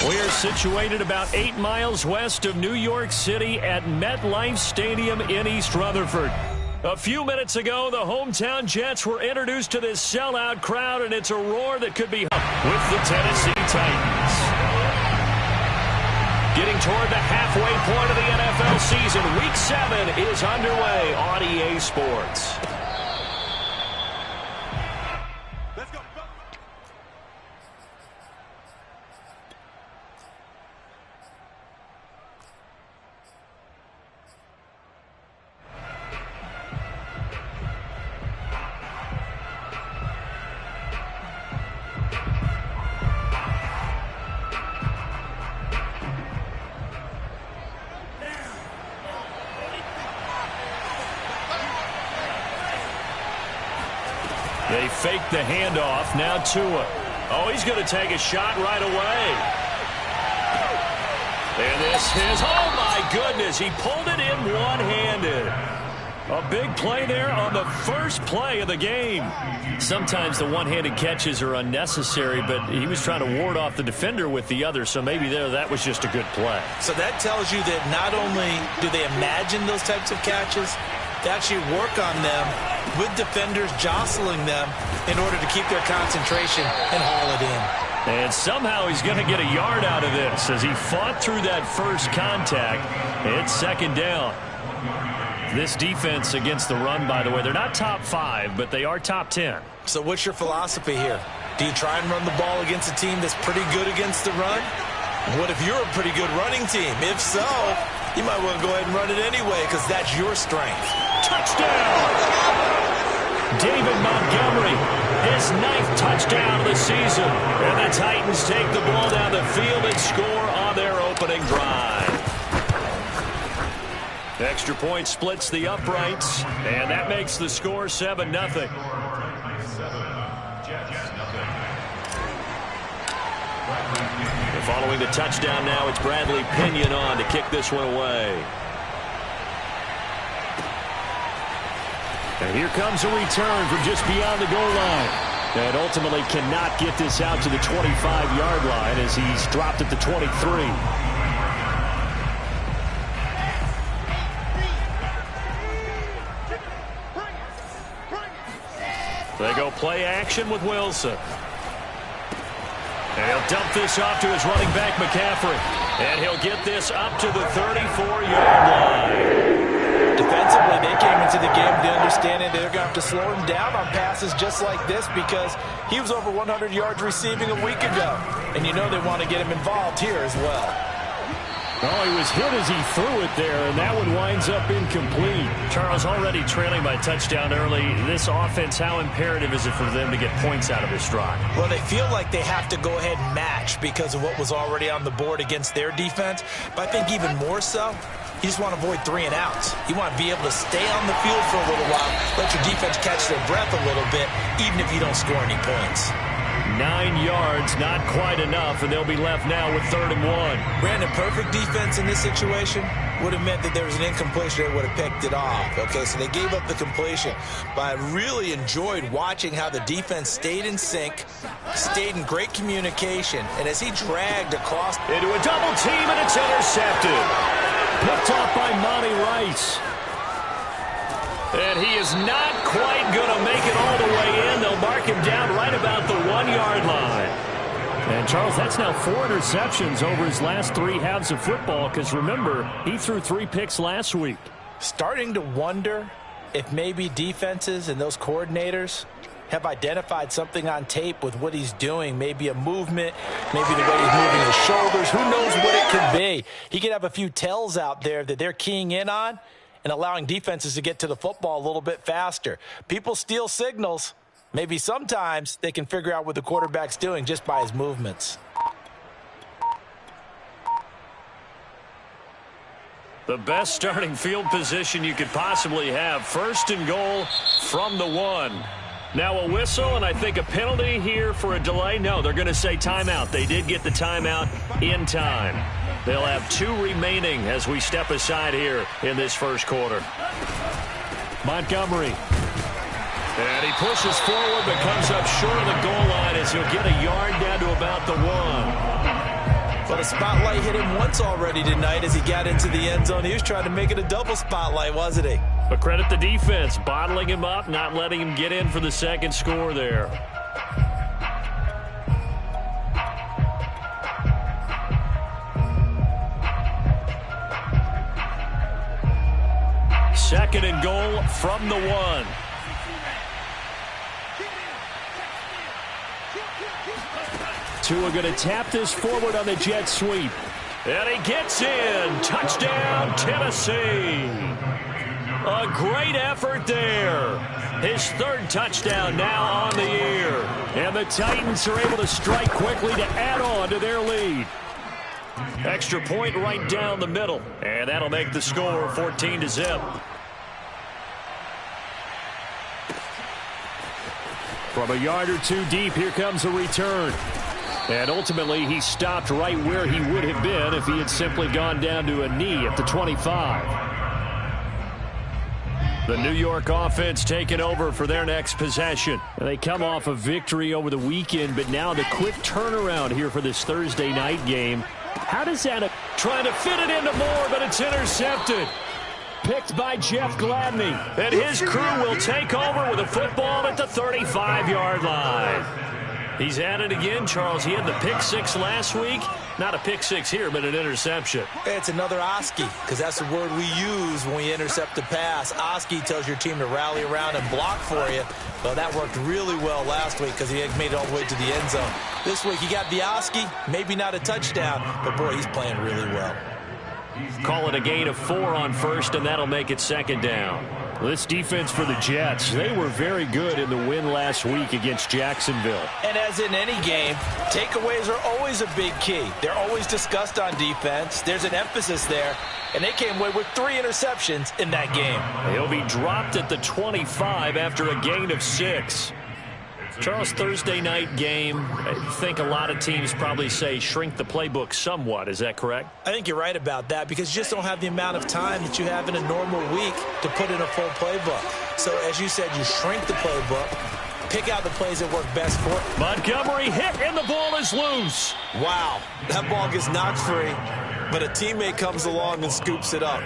We're situated about 8 miles west of New York City at MetLife Stadium in East Rutherford. A few minutes ago, the hometown Jets were introduced to this sellout crowd, and it's a roar that could be with the Tennessee Titans. Getting toward the halfway point of the NFL season, Week 7 is underway on EA Sports. They fake the handoff. Now Tua. Oh, he's going to take a shot right away. And this is, oh my goodness, he pulled it in one-handed. A big play there on the first play of the game. Sometimes the one-handed catches are unnecessary, but he was trying to ward off the defender with the other, so maybe that was just a good play. So that tells you that not only do they imagine those types of catches, they actually work on them with defenders jostling them in order to keep their concentration and haul it in. And somehow he's going to get a yard out of this as he fought through that first contact. It's second down. This defense against the run, by the way, they're not top 5, but they are top 10. So what's your philosophy here? Do you try and run the ball against a team that's pretty good against the run? What if you're a pretty good running team? If so, you might want to go ahead and run it anyway because that's your strength. Touchdown! David Montgomery, his 9th touchdown of the season. And the Titans take the ball down the field and score on their opening drive. Extra point splits the uprights, and that makes the score 7-0. Following the touchdown now, it's Bradley Pinion on to kick this one away. And here comes a return from just beyond the goal line. And ultimately cannot get this out to the 25-yard line as he's dropped at the 23. They go play action with Wilson. And he'll dump this off to his running back, McCaffrey. And he'll get this up to the 34-yard line. Defensively, they came into the game to understanding they're going to have to slow him down on passes just like this because he was over 100 yards receiving a week ago. And you know they want to get him involved here as well. Oh, he was hit as he threw it there, and that one winds up incomplete. Charles, already trailing by touchdown early. This offense, how imperative is it for them to get points out of this drive? Well, they feel like they have to go ahead and match because of what was already on the board against their defense. But I think even more so, you just want to avoid 3 and outs. You want to be able to stay on the field for a little while, let your defense catch their breath a little bit, even if you don't score any points. 9 yards, not quite enough, and they'll be left now with 3rd and 1. Brandon, perfect defense in this situation would have meant that there was an incompletion that would have picked it off. Okay, so they gave up the completion. But I really enjoyed watching how the defense stayed in sync, stayed in great communication, and as he dragged across into a double team, and it's intercepted. Picked off by Monty Rice. And he is not quite going to make it all the way in. They'll mark him down right about the 1-yard line. And, Charles, that's now 4 interceptions over his last 3 halves of football because, remember, he threw 3 picks last week. Starting to wonder if maybe defenses and those coordinators have identified something on tape with what he's doing. Maybe a movement, maybe the way he's moving his shoulders. Who knows what it could be? He could have a few tells out there that they're keying in on and allowing defenses to get to the football a little bit faster. People steal signals. Maybe sometimes they can figure out what the quarterback's doing just by his movements. The best starting field position you could possibly have. 1st and goal from the 1. Now a whistle and I think a penalty here for a delay. No, they're going to say timeout. They did get the timeout in time. They'll have 2 remaining as we step aside here in this first quarter. Montgomery. And he pushes forward but comes up short of the goal line as he'll get a yard down to about the 1. Well, the spotlight hit him once already tonight as he got into the end zone. He was trying to make it a double spotlight, wasn't he? But credit the defense, bottling him up, not letting him get in for the second score there. Second and goal from the 1. Tua going to tap this forward on the jet sweep. And he gets in. Touchdown, Tennessee. A great effort there. His third touchdown now on the year. And the Titans are able to strike quickly to add on to their lead. Extra point right down the middle. And that'll make the score 14-0. From a yard or two deep, here comes a return. And ultimately, he stopped right where he would have been if he had simply gone down to a knee at the 25. The New York offense taking over for their next possession. They come off a victory over the weekend, but now the quick turnaround here for this Thursday night game. How does that... Trying to fit it into Moore, but it's intercepted. Picked by Jeff Gladney. And his crew will take over with a football at the 35-yard line. He's at it again, Charles. He had the pick six last week. Not a pick six here, but an interception. It's another Oski, because that's the word we use when we intercept the pass. Oski tells your team to rally around and block for you. Well, that worked really well last week because he had made it all the way to the end zone. This week he got the Oski, maybe not a touchdown, but boy, he's playing really well. Call it a gain of 4 on first, and that'll make it second down. This defense for the Jets, they were very good in the win last week against Jacksonville. And as in any game, takeaways are always a big key. They're always discussed on defense. There's an emphasis there, and they came away with 3 interceptions in that game. He'll be dropped at the 25 after a gain of 6. Charles, Thursday night game, I think a lot of teams probably say shrink the playbook somewhat. Is that correct? I think you're right about that because you just don't have the amount of time that you have in a normal week to put in a full playbook. So, as you said, you shrink the playbook, pick out the plays that work best for it. Montgomery hit, and the ball is loose. Wow, that ball gets knocked free, but a teammate comes along and scoops it up.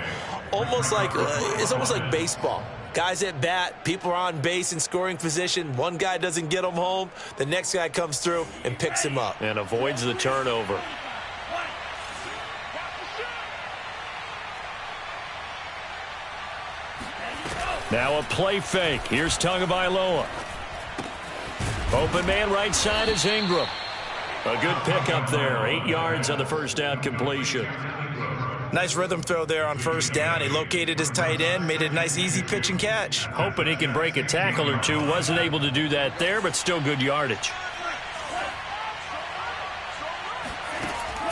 It's almost like baseball. Guys at bat, people are on base in scoring position. One guy doesn't get him home. The next guy comes through and picks him up. And avoids the turnover. Now a play fake. Here's Tagovailoa. Open man right side is Ingram. A good pickup there. 8 yards on the first down completion. Nice rhythm throw there on first down. He located his tight end, made a nice easy pitch and catch. Hoping he can break a tackle or two. Wasn't able to do that there, but still good yardage.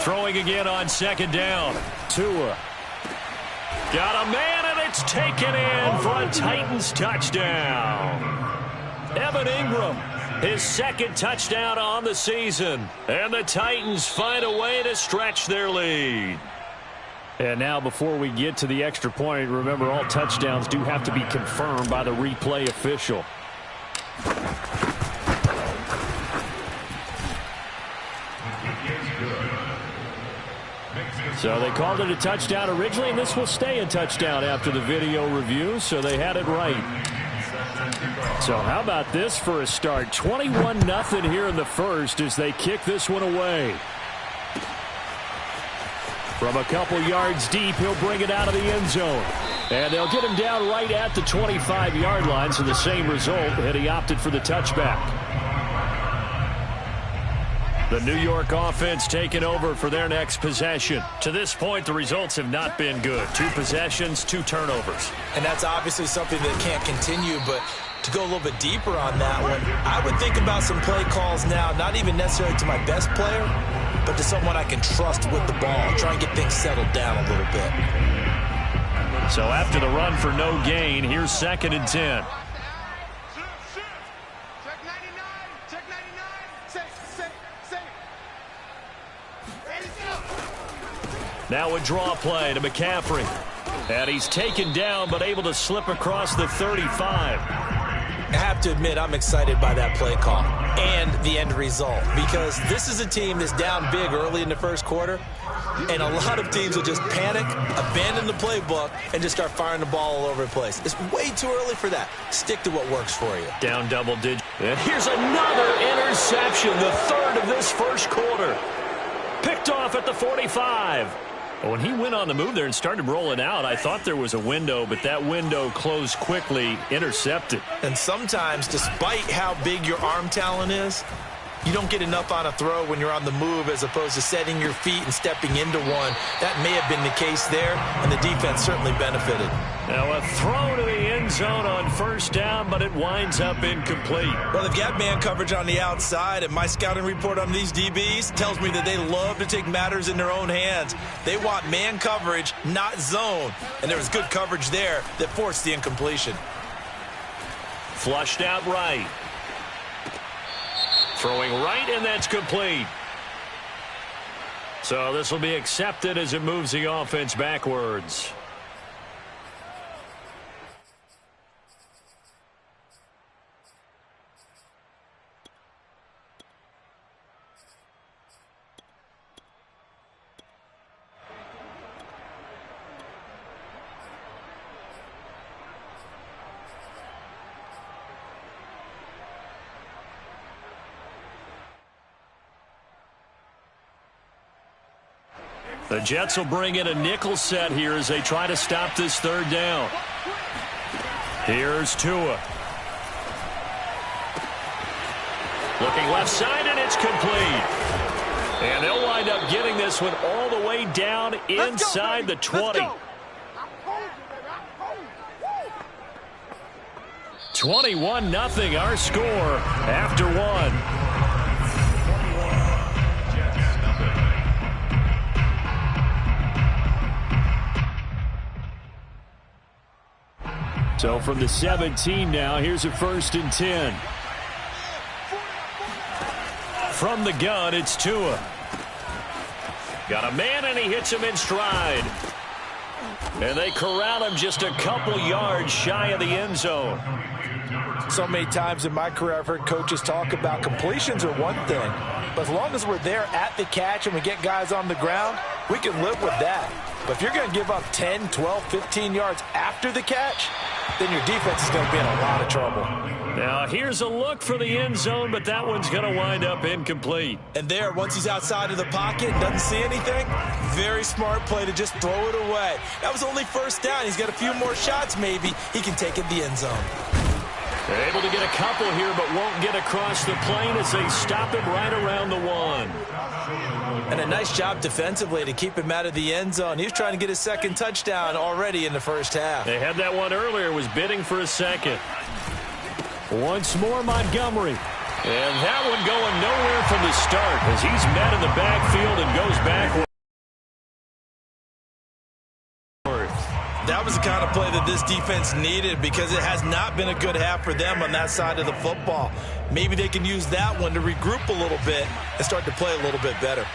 Throwing again on second down. Tua. Got a man, and it's taken in for a Titans touchdown. Evan Ingram, his second touchdown on the season. And the Titans find a way to stretch their lead. And now before we get to the extra point, remember all touchdowns do have to be confirmed by the replay official. So they called it a touchdown originally, and this will stay a touchdown after the video review, so they had it right. So how about this for a start? 21-0 here in the first as they kick this one away. From a couple yards deep, he'll bring it out of the end zone. And they'll get him down right at the 25-yard line, so the same result, and he opted for the touchback. The New York offense taking over for their next possession. To this point, the results have not been good. 2 possessions, 2 turnovers. And that's obviously something that can't continue, but to go a little bit deeper on that one, I would think about some play calls now, not even necessarily to my best player, but to someone I can trust with the ball. Try and get things settled down a little bit. So after the run for no gain, here's 2nd and 10. Now a draw play to McCaffrey. And he's taken down but able to slip across the 35. I have to admit, I'm excited by that play call and the end result, because this is a team that's down big early in the first quarter, and a lot of teams will just panic, abandon the playbook, and just start firing the ball all over the place. It's way too early for that. Stick to what works for you. Down double digit. And here's another interception, the third of this first quarter. Picked off at the 45. When he went on the move there and started rolling out, I thought there was a window, but that window closed quickly, intercepted. And sometimes, despite how big your arm talent is, you don't get enough on a throw when you're on the move as opposed to setting your feet and stepping into one. That may have been the case there, and the defense certainly benefited. Now a throw to the end zone on first down, but it winds up incomplete. Well, they've got man coverage on the outside, and my scouting report on these DBs tells me that they love to take matters in their own hands. They want man coverage, not zone. And there was good coverage there that forced the incompletion. Flushed out right. Throwing right, and that's complete. So this will be accepted as it moves the offense backwards. The Jets will bring in a nickel set here as they try to stop this third down. Here's Tua. Looking left side, and it's complete. And they'll wind up getting this one all the way down inside the 20. 21-0 our score after one. So from the 17 now, here's a 1st and 10. From the gun, it's Tua. Got a man, and he hits him in stride. And they corral him just a couple yards shy of the end zone. So many times in my career, I've heard coaches talk about completions are one thing. But as long as we're there at the catch and we get guys on the ground, we can live with that. But if you're going to give up 10, 12, 15 yards after the catch, then your defense is going to be in a lot of trouble. Now, here's a look for the end zone, but that one's going to wind up incomplete. And there, once he's outside of the pocket and doesn't see anything, very smart play to just throw it away. That was only first down. He's got a few more shots, maybe. He can take it the end zone. They're able to get a couple here, but won't get across the plane as they stop him right around the 1. And a nice job defensively to keep him out of the end zone. He was trying to get his second touchdown already in the first half. They had that one earlier, was bidding for a second. Once more, Montgomery. And that one going nowhere from the start as he's met in the backfield and goes backward. That was the kind of play that this defense needed because it has not been a good half for them on that side of the football. Maybe they can use that one to regroup a little bit and start to play a little bit better.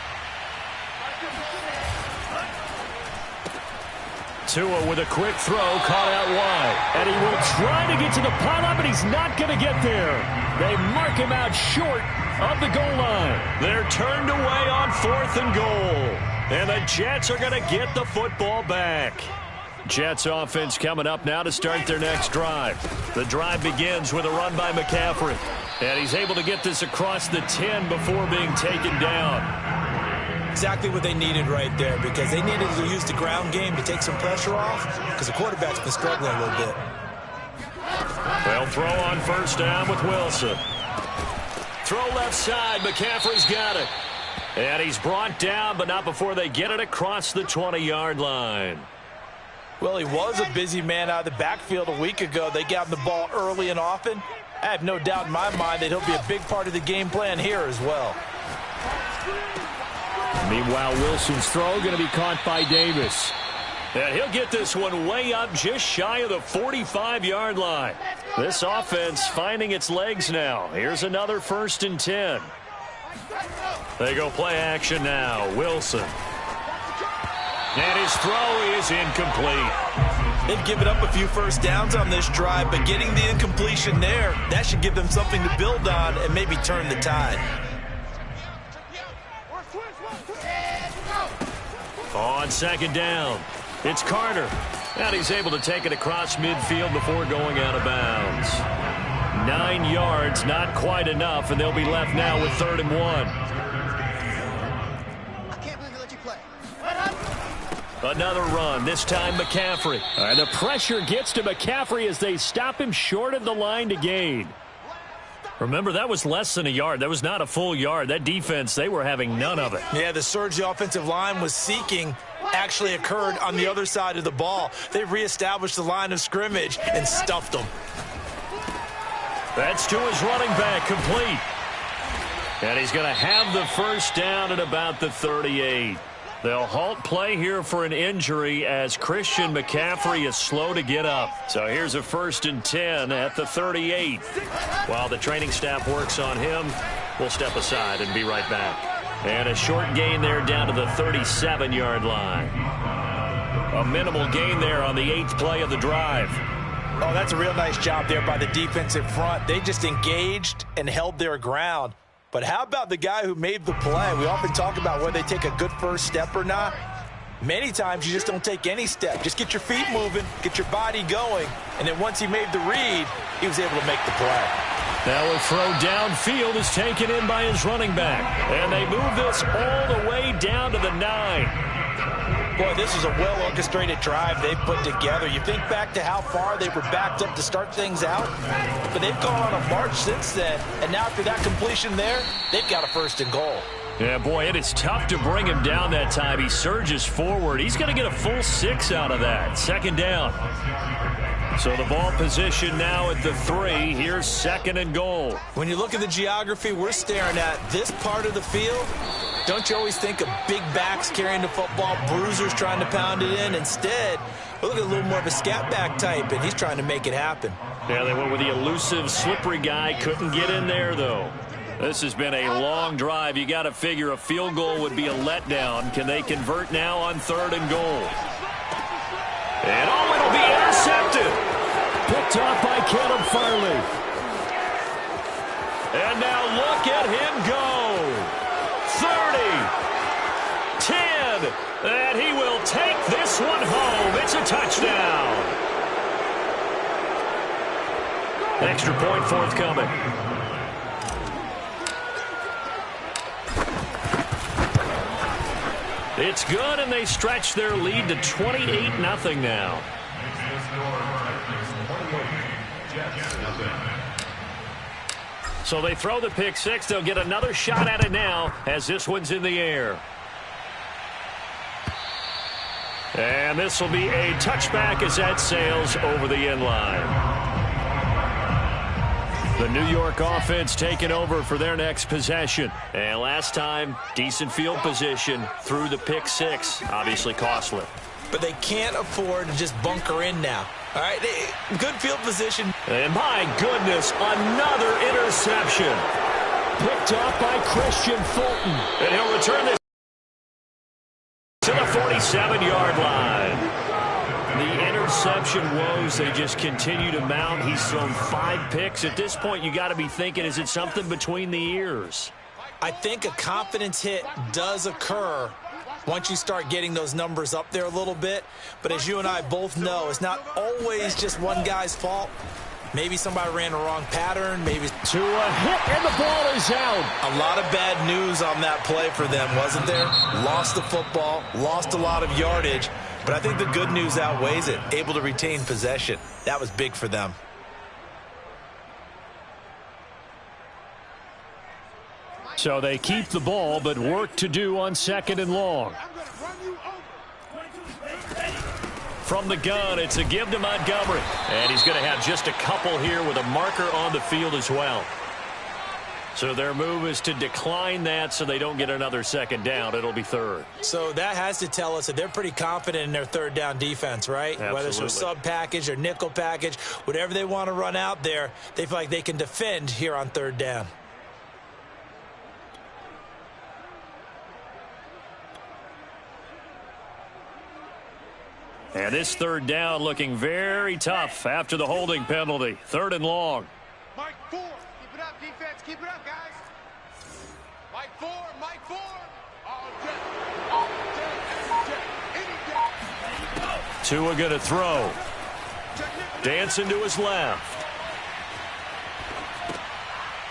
Tua with a quick throw, caught out wide. And he will try to get to the pylon, but he's not going to get there. They mark him out short of the goal line. They're turned away on 4th and goal. And the Jets are going to get the football back. Jets offense coming up now to start their next drive. The drive begins with a run by McCaffrey. And he's able to get this across the 10 before being taken down. Exactly what they needed right there because they needed to use the ground game to take some pressure off because the quarterback's been struggling a little bit. They'll throw on first down with Wilson. Throw left side. McCaffrey's got it. And he's brought down, but not before they get it across the 20-yard line. Well, he was a busy man out of the backfield a week ago. They got him the ball early and often. I have no doubt in my mind that he'll be a big part of the game plan here as well. Meanwhile, Wilson's throw going to be caught by Davis. And he'll get this one way up just shy of the 45-yard line. This offense finding its legs now. Here's another 1st and 10. They go play action now. Wilson. And his throw is incomplete. They've given up a few first downs on this drive, but getting the incompletion there, that should give them something to build on and maybe turn the tide. On second down, it's Carter. And he's able to take it across midfield before going out of bounds. 9 yards, not quite enough, and they'll be left now with 3rd and 1. Another run, this time McCaffrey. And the pressure gets to McCaffrey as they stop him short of the line to gain. Remember, that was less than a yard. That was not a full yard. That defense, they were having none of it. Yeah, the surge the offensive line was seeking actually occurred on the other side of the ball. They reestablished the line of scrimmage and stuffed them. That's to his running back, complete. And he's going to have the first down at about the 38. They'll halt play here for an injury as Christian McCaffrey is slow to get up. So here's a 1st and 10 at the 38. While the training staff works on him, we'll step aside and be right back. And a short gain there down to the 37-yard line. A minimal gain there on the 8th play of the drive. Oh, that's a real nice job there by the defensive front. They just engaged and held their ground. But how about the guy who made the play? We often talk about whether they take a good first step or not. Many times you just don't take any step. Just get your feet moving, get your body going, and then once he made the read, he was able to make the play. Now a throw downfield is taken in by his running back. And they move this all the way down to the 9. Boy, this is a well-orchestrated drive they've put together. You think back to how far they were backed up to start things out, but they've gone on a march since then, and now after that completion there, they've got a 1st and goal. Yeah, boy, it is tough to bring him down that time. He surges forward. He's going to get a full 6 out of that. 2nd down. So the ball position now at the 3. Here's 2nd and goal. When you look at the geography we're staring at, this part of the field, don't you always think of big backs carrying the football, bruisers trying to pound it in? Instead, look at a little more of a scat back type, and he's trying to make it happen. Yeah, they went with the elusive, slippery guy. Couldn't get in there, though. This has been a long drive. You got to figure a field goal would be a letdown. Can they convert now on 3rd and goal? And it'll be intercepted. Picked off by Caleb Farley. And now look at him go. 30, 10, and he will take this one home. It's a touchdown. Extra point forthcoming. It's good, and they stretch their lead to 28-0 now. So they throw the pick 6. They'll get another shot at it now as this one's in the air. And this will be a touchback as that sails over the end line. The New York offense taking over for their next possession. And last time, decent field position through the pick 6. Obviously costly. But they can't afford to just bunker in now. All right, good field position. And my goodness, another interception. Picked off by Christian Fulton. And he'll return this to the 47-yard line. The interception woes, they just continue to mount. He's thrown 5 picks. At this point, you got to be thinking, is it something between the ears? I think a confidence hit does occur once you start getting those numbers up there a little bit. But as you and I both know, it's not always just one guy's fault. Maybe somebody ran the wrong pattern. Maybe to a hit, and the ball is out. A lot of bad news on that play for them, wasn't there? Lost the football, lost a lot of yardage. But I think the good news outweighs it. Able to retain possession. That was big for them. So they keep the ball, but work to do on 2nd and long. From the gun, it's a give to Montgomery. And he's going to have just a couple here with a marker on the field as well. So their move is to decline that so they don't get another 2nd down. It'll be 3rd. So that has to tell us that they're pretty confident in their 3rd down defense, right? Absolutely. Whether it's a sub package or nickel package, whatever they want to run out there, they feel like they can defend here on 3rd down. And this third down looking very tough after the holding penalty. 3rd and long. Mike 4. Keep it up, defense. Keep it up, guys. Mike 4. Mike 4. All day. All day. Any day. Tua going to throw. Dancing to his left.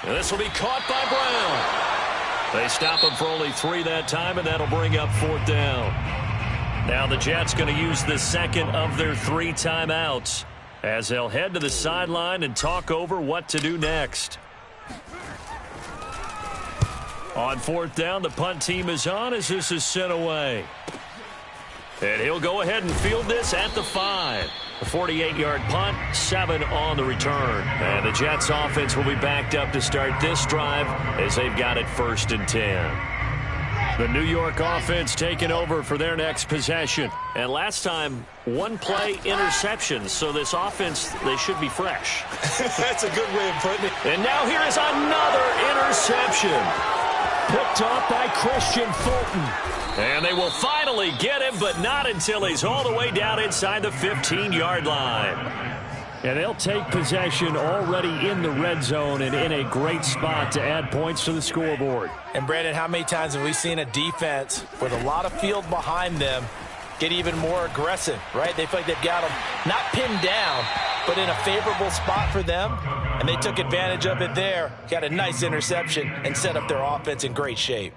And this will be caught by Brown. They stop him for only 3 that time, and that'll bring up 4th down. Now the Jets going to use the second of their 3 timeouts as they'll head to the sideline and talk over what to do next. On 4th down, the punt team is on as this is sent away. And he'll go ahead and field this at the 5. A 48-yard punt, 7 on the return. And the Jets offense will be backed up to start this drive as they've got it 1st and 10. The New York offense taking over for their next possession. And last time, 1-play interceptions. So this offense, they should be fresh. That's a good way of putting it. And now here is another interception. Picked off by Christian Fulton. And they will finally get him, but not until he's all the way down inside the 15-yard line. And they'll take possession already in the red zone and in a great spot to add points to the scoreboard. And, Brandon, how many times have we seen a defense with a lot of field behind them get even more aggressive, right? They feel like they've got them not pinned down, but in a favorable spot for them, and they took advantage of it there, got a nice interception, and set up their offense in great shape.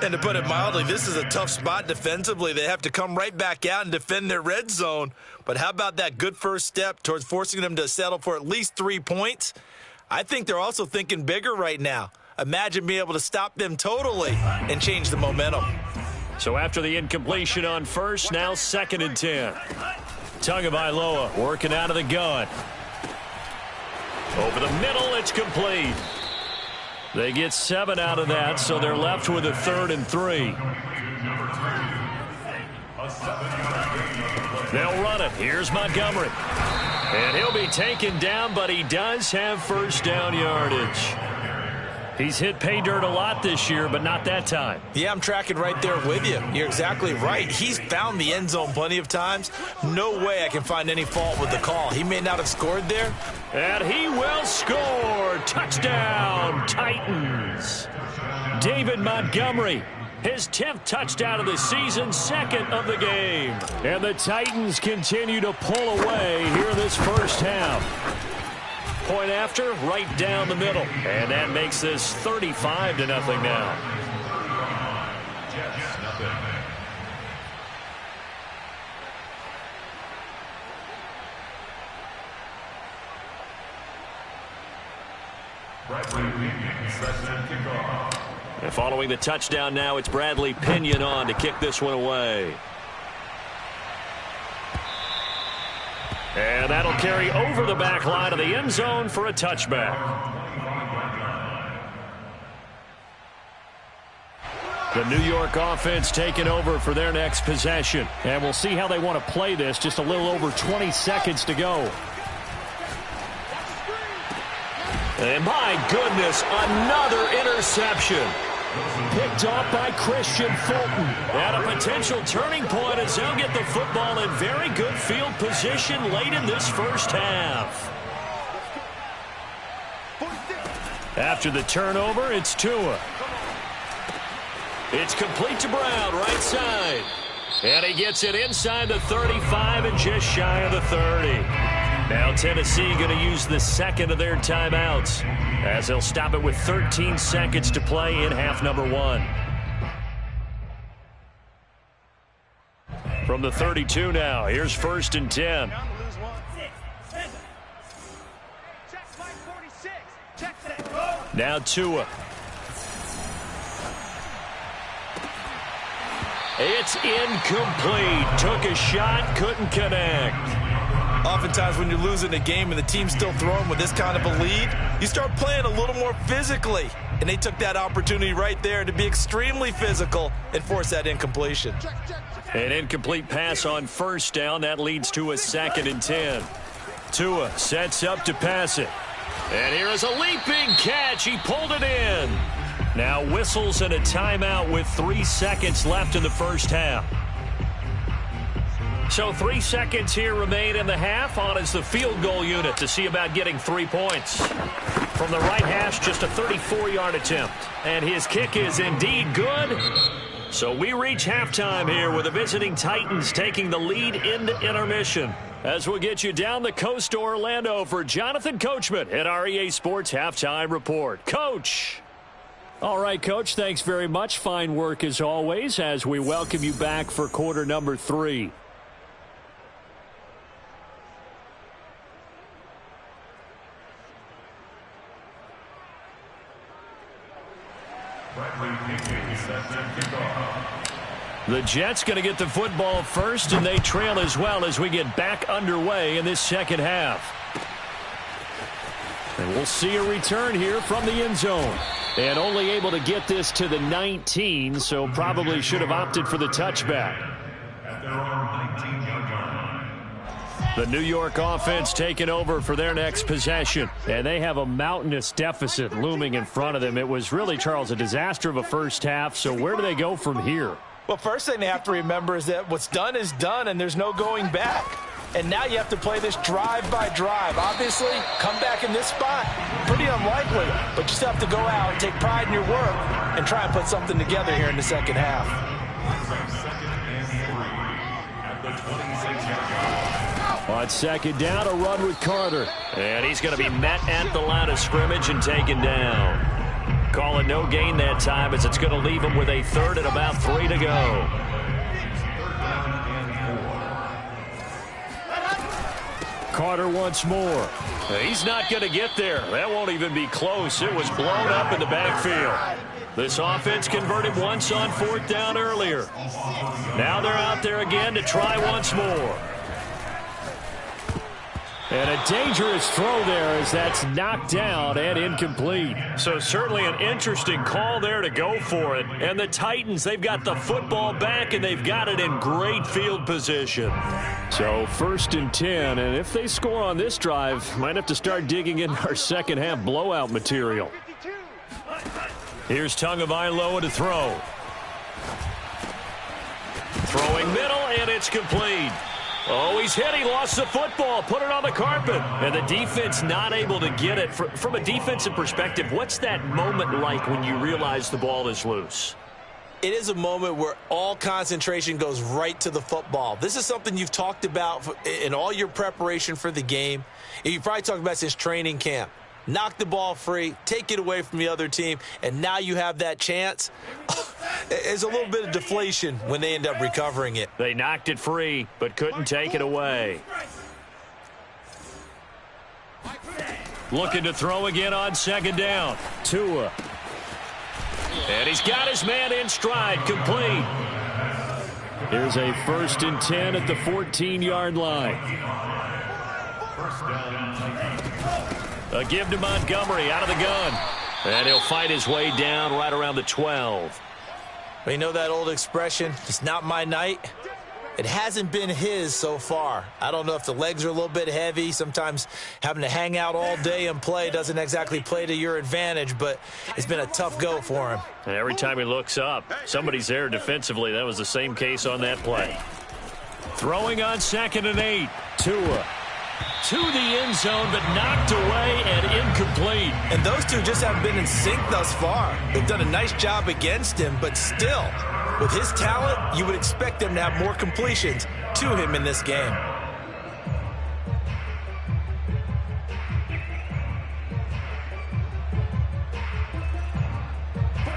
And to put it mildly, this is a tough spot defensively. They have to come right back out and defend their red zone. But how about that good first step towards forcing them to settle for at least 3 points? I think they're also thinking bigger right now. Imagine being able to stop them totally and change the momentum. So after the incompletion on first, now 2nd and 10. Tagovailoa working out of the gun. Over the middle, it's complete. They get 7 out of that, so they're left with a 3rd and 3. They'll run it. Here's Montgomery. And he'll be taken down, but he does have first down yardage. He's hit pay dirt a lot this year, but not that time. Yeah, I'm tracking right there with you. You're exactly right. He's found the end zone plenty of times. No way I can find any fault with the call. He may not have scored there. And he will score. Touchdown, Titans. David Montgomery, his 10th touchdown of the season, 2nd of the game. And the Titans continue to pull away here this first half. Point after, right down the middle. And that makes this 35-0 now. And following the touchdown now, it's Bradley Pinion on to kick this one away. And that'll carry over the back line of the end zone for a touchback. The New York offense taking over for their next possession. And we'll see how they want to play this. Just a little over 20 seconds to go. And my goodness, another interception. Picked off by Christian Fulton. At a potential turning point as they'll get the football in very good field position late in this first half. After the turnover, it's Tua. It's complete to Brown, right side. And he gets it inside the 35 and just shy of the 30. Now Tennessee going to use the second of their timeouts as they'll stop it with 13 seconds to play in half number 1. From the 32 now, here's 1st and 10. Now Tua. It's incomplete. Took a shot, couldn't connect. Oftentimes when you're losing a game and the team's still throwing with this kind of a lead, you start playing a little more physically. And they took that opportunity right there to be extremely physical and force that incompletion. An incomplete pass on first down. That leads to a 2nd and 10. Tua sets up to pass it. And here is a leaping catch. He pulled it in. Now whistles and a timeout with 3 seconds left in the first half. So 3 seconds here remain in the half. On is the field goal unit to see about getting 3 points. From the right hash, just a 34-yard attempt. And his kick is indeed good. So we reach halftime here with the visiting Titans taking the lead into intermission. As we'll get you down the coast to Orlando for Jonathan Coachman at our EA Sports Halftime Report. Coach. All right, Coach, thanks very much. Fine work as always as we welcome you back for quarter number 3. The Jets going to get the football first, and they trail as well as we get back underway in this second half. And we'll see a return here from the end zone. And only able to get this to the 19, so probably should have opted for the touchback. The New York offense taking over for their next possession. And they have a mountainous deficit looming in front of them. It was really, Charles, a disaster of a first half. So where do they go from here? Well, first thing they have to remember is that what's done is done, and there's no going back. And now you have to play this drive by drive. Obviously, come back in this spot, pretty unlikely. But you still have to go out and take pride in your work and try and put something together here in the second half. On second down, a run with Carter. And he's going to be met at the line of scrimmage and taken down. Call it no gain that time as it's going to leave him with a third and about 3 to go. Carter once more. He's not going to get there. That won't even be close. It was blown up in the backfield. This offense converted once on 4th down earlier. Now they're out there again to try once more. And a dangerous throw there as that's knocked down and incomplete. So certainly an interesting call there to go for it. And the Titans, they've got the football back and they've got it in great field position. So 1st and 10, and if they score on this drive, might have to start digging in our second half blowout material. Here's Tagovailoa to throw. Throwing middle, and it's complete. Oh, he's hit. He lost the football. Put it on the carpet. And the defense not able to get it. From a defensive perspective, what's that moment like when you realize the ball is loose? It is a moment where all concentration goes right to the football. This is something you've talked about in all your preparation for the game. And you've probably talked about since training camp. Knock the ball free, take it away from the other team, and now you have that chance. There's a little bit of deflation when they end up recovering it. They knocked it free, but couldn't take it away. Looking to throw again on second down. Tua. And he's got his man in stride, complete. Here's a 1st and 10 at the 14-yard line. A give to Montgomery out of the gun. And he'll fight his way down right around the 12. You know that old expression, it's not my night? It hasn't been his so far. I don't know if the legs are a little bit heavy. Sometimes having to hang out all day and play doesn't exactly play to your advantage, but it's been a tough go for him. And every time he looks up, somebody's there defensively. That was the same case on that play. Throwing on 2nd and 8. Tua. To the end zone, but knocked away and incomplete. And those two just haven't been in sync thus far. They've done a nice job against him, but still, with his talent, you would expect them to have more completions to him in this game.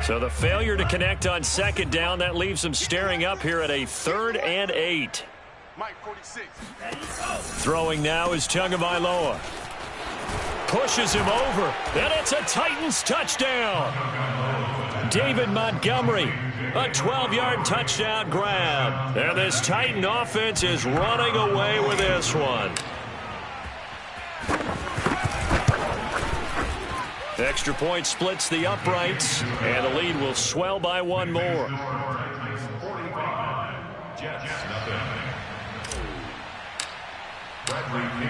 So the failure to connect on 2nd down, that leaves them staring up here at a 3rd and 8. Mike 46. Throwing now is Tagovailoa. Pushes him over. And it's a Titans touchdown. David Montgomery. A 12-yard touchdown grab. And this Titan offense is running away with this one. Extra point splits the uprights. And the lead will swell by one more.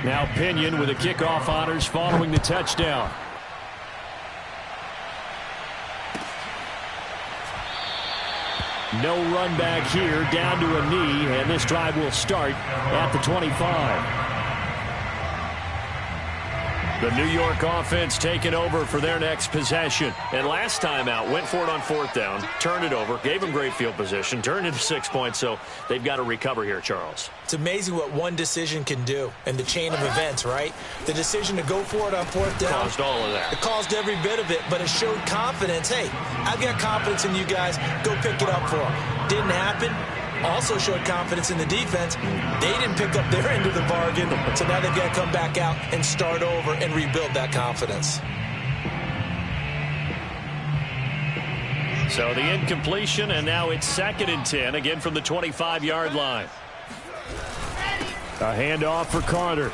Now Pinion with the kickoff honors following the touchdown. No run back here, down to a knee, and this drive will start at the 25. The New York offense taking over for their next possession. And last time out, went for it on 4th down, turned it over, gave them great field position, turned into 6 points, so they've got to recover here, Charles. It's amazing what one decision can do in the chain of events, right? The decision to go for it on 4th down. Caused all of that. It caused every bit of it, but it showed confidence. Hey, I've got confidence in you guys. Go pick it up for them. Didn't happen. Also showed confidence in the defense. They didn't pick up their end of the bargain, so now they've got to come back out and start over and rebuild that confidence. So the incompletion, and now it's 2nd and 10, again from the 25-yard line. A handoff for Carter.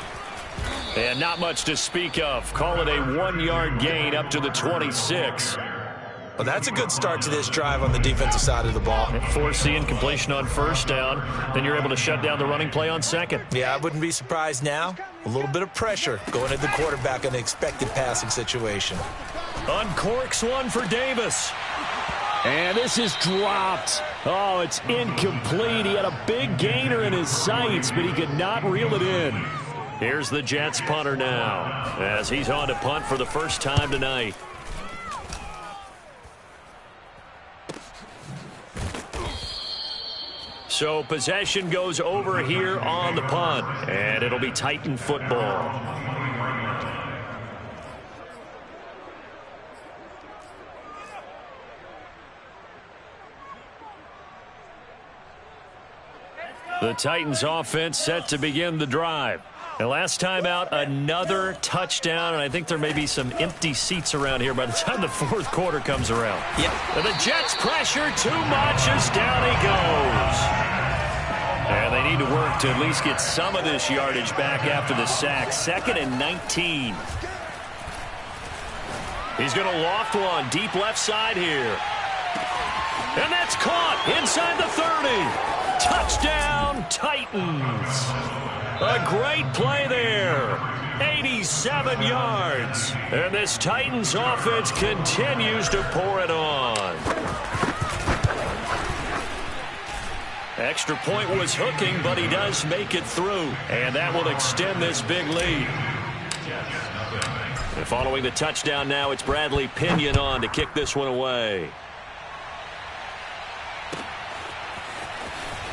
And not much to speak of. Call it a 1-yard gain up to the 26. Well, that's a good start to this drive on the defensive side of the ball. Force the incompletion on 1st down. Then you're able to shut down the running play on 2nd. Yeah, I wouldn't be surprised now. A little bit of pressure going at the quarterback in an expected passing situation. Uncorks one for Davis. And this is dropped. Oh, it's incomplete. He had a big gainer in his sights, but he could not reel it in. Here's the Jets punter now, as he's on to punt for the first time tonight. So possession goes over here on the punt, and it'll be Titan football. The Titans offense set to begin the drive. And last time out, another touchdown, and I think there may be some empty seats around here by the time the 4th quarter comes around. Yep. And the Jets pressure too much as down he goes. And they need to work to at least get some of this yardage back after the sack. 2nd and 19. He's going to loft one deep left side here. And that's caught inside the 30. Touchdown, Titans. A great play there. 87 yards. And this Titans offense continues to pour it on. Extra point was hooking, but he does make it through. And that will extend this big lead. And following the touchdown now, it's Bradley Pinion on to kick this one away.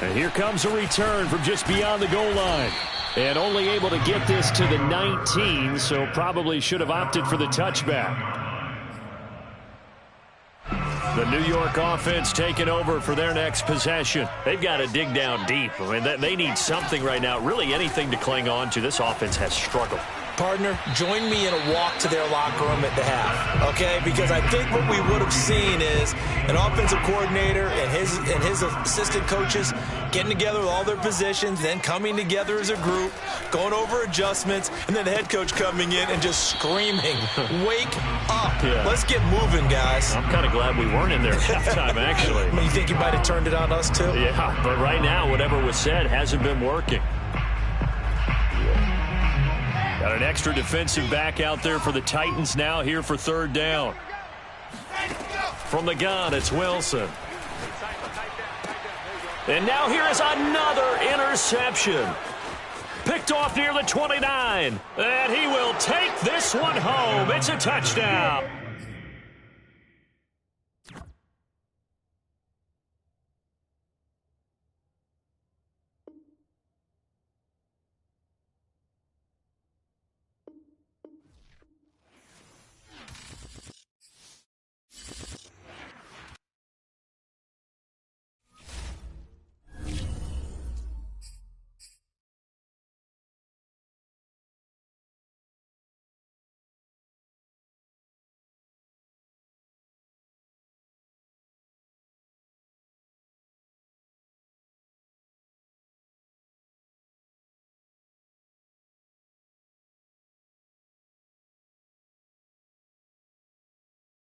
And here comes a return from just beyond the goal line. And only able to get this to the 19, so probably should have opted for the touchback. The New York offense taking over for their next possession. They've got to dig down deep. I mean, they need something right now, really anything to cling on to. This offense has struggled. Partner, join me in a walk to their locker room at the half, okay? Because I think what we would have seen is an offensive coordinator and his assistant coaches getting together with all their positions, then coming together as a group, going over adjustments, and then the head coach coming in and just screaming, wake up. Yeah. Let's get moving, guys. I'm kind of glad we weren't in there at halftime, actually. I mean, you think you might have turned it on us, too? Yeah, but right now, whatever was said hasn't been working. Got an extra defensive back out there for the Titans now here for 3rd down. From the gun, it's Wilson. And now here is another interception. Picked off near the 29. And he will take this one home. It's a touchdown.